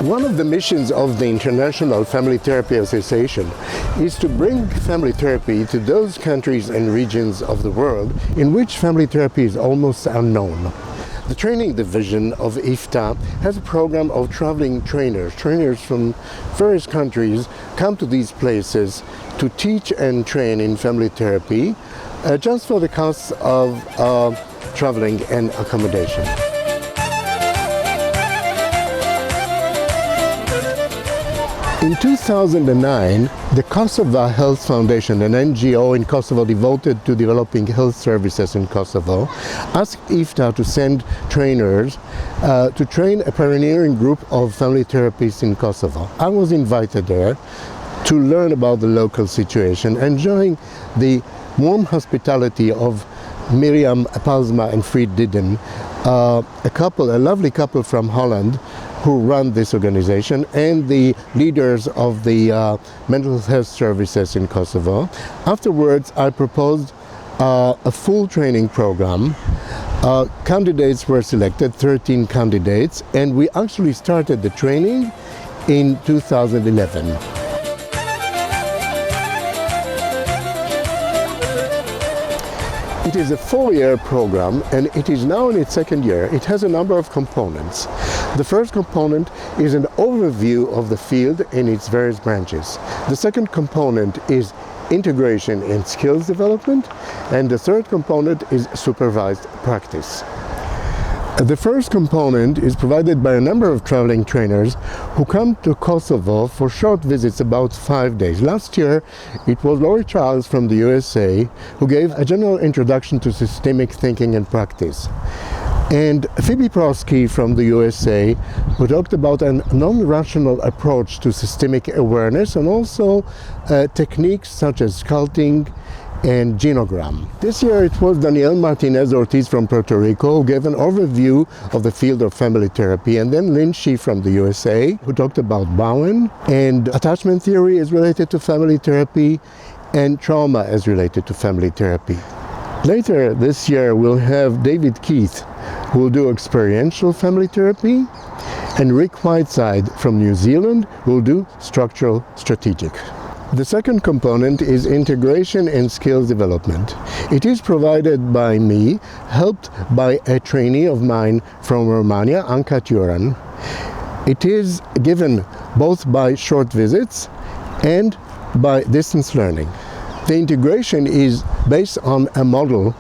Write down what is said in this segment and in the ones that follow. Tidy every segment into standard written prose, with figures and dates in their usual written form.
One of the missions of the International Family Therapy Association is to bring family therapy to those countries and regions of the world in which family therapy is almost unknown. The training division of IFTA has a program of traveling trainers. Trainers from various countries come to these places to teach and train in family therapy just for the cost of traveling and accommodation. In 2009, the Kosovo Health Foundation, an NGO in Kosovo devoted to developing health services in Kosovo, asked IFTA to send trainers to train a pioneering group of family therapists in Kosovo. I was invited there to learn about the local situation, enjoying the warm hospitality of Miriam Palsma and Fried Didden, a lovely couple from Holland, who run this organization, and the leaders of the mental health services in Kosovo. Afterwards, I proposed a full training program. Candidates were selected, 13 candidates, and we actually started the training in 2011. It is a 4-year program, and it is now in its second year. It has a number of components. The first component is an overview of the field in its various branches. The second component is integration and skills development, and the third component is supervised practice. The first component is provided by a number of traveling trainers who come to Kosovo for short visits, about 5 days. Last year, it was Laurie Charles from the USA who gave a general introduction to systemic thinking and practice. And Phoebe Prosky from the USA, who talked about a non-rational approach to systemic awareness and also techniques such as sculpting and genogram. This year it was Daniel Martinez Ortiz from Puerto Rico who gave an overview of the field of family therapy, and then Lynn Shih from the USA who talked about Bowen, and attachment theory is related to family therapy and trauma is related to family therapy. Later this year we'll have David Keith who will do experiential family therapy, and Rick Whiteside from New Zealand who will do structural strategic. The second component is integration and skills development. It is provided by me, helped by a trainee of mine from Romania, Anca Turan. It is given both by short visits and by distance learning. The integration is based on a model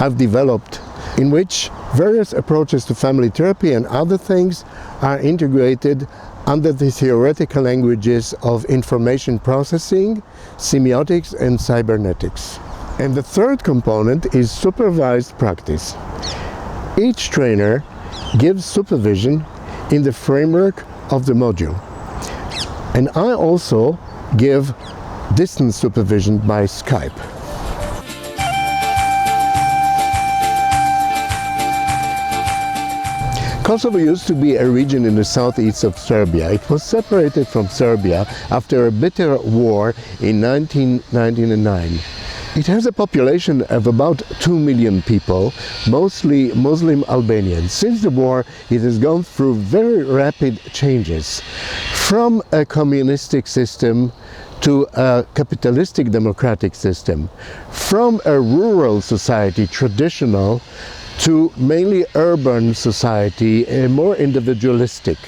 I've developed in which various approaches to family therapy and other things are integrated under the theoretical languages of information processing, semiotics, and cybernetics. And the third component is supervised practice. Each trainer gives supervision in the framework of the module. And I also give distance supervision by Skype. Kosovo used to be a region in the southeast of Serbia. It was separated from Serbia after a bitter war in 1999. It has a population of about 2 million people, mostly Muslim Albanians. Since the war, it has gone through very rapid changes, from a communistic system to a capitalistic democratic system, from a rural society, traditional, to mainly urban society, more individualistic,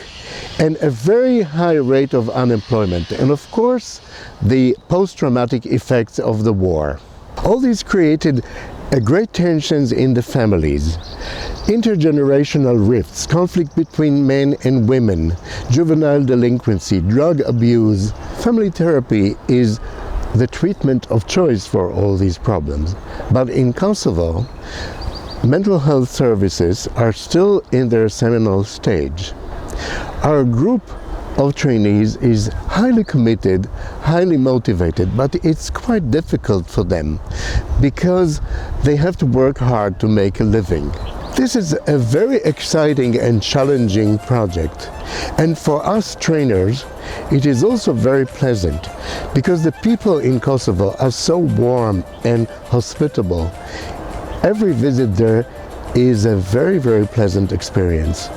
and a very high rate of unemployment, and of course the post-traumatic effects of the war. All these created great tensions in the families, intergenerational rifts, conflict between men and women, juvenile delinquency, drug abuse. Family therapy is the treatment of choice for all these problems. But in Kosovo, mental health services are still in their seminal stage. Our group of trainees is highly committed, highly motivated, but it's quite difficult for them because they have to work hard to make a living. This is a very exciting and challenging project, and for us trainers it is also very pleasant because the people in Kosovo are so warm and hospitable. Every visit there is a very, very pleasant experience.